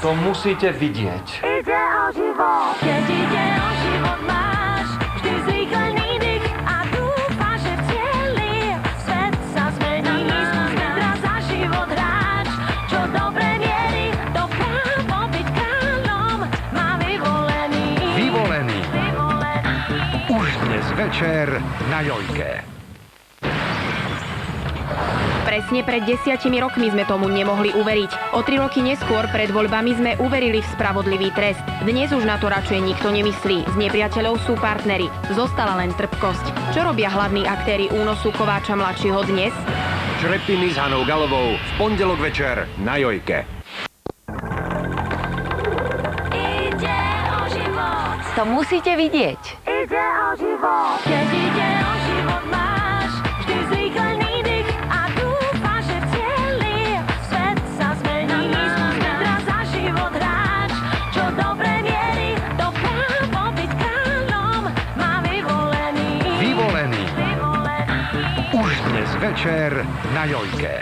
To musíte vidieť. Ide o život. Keď ide o život, máš vždy zrýchlený dých a dúfaš, že celý svet sa zmení. Zajtra za život hráč, čo dobre mierí, to právo byť kráľom má vyvolený. Vyvolený. Už dnes večer na Jojke. Presne pred 10 rokmi sme tomu nemohli uveriť. O 3 roky neskôr pred voľbami sme uverili v spravodlivý trest. Dnes už na to radšej nikto nemyslí. Z nepriateľov sú partneri. Zostala len trpkosť. Čo robia hlavní aktéri únosu Kováča mladšieho dnes? Črepiny s Hanou Galovou v pondelok večer na Jojke. Ide o život. To musíte vidieť. Ide o život. Keď ide o život, máš vždy zrýchlený dých a dúfaš, že celý svet sa zmení. Zajtra za život hráč, čo dobre mierí, to právo byť kráľom má vyvolený. Vyvolený. Už dnes večer na Jojke.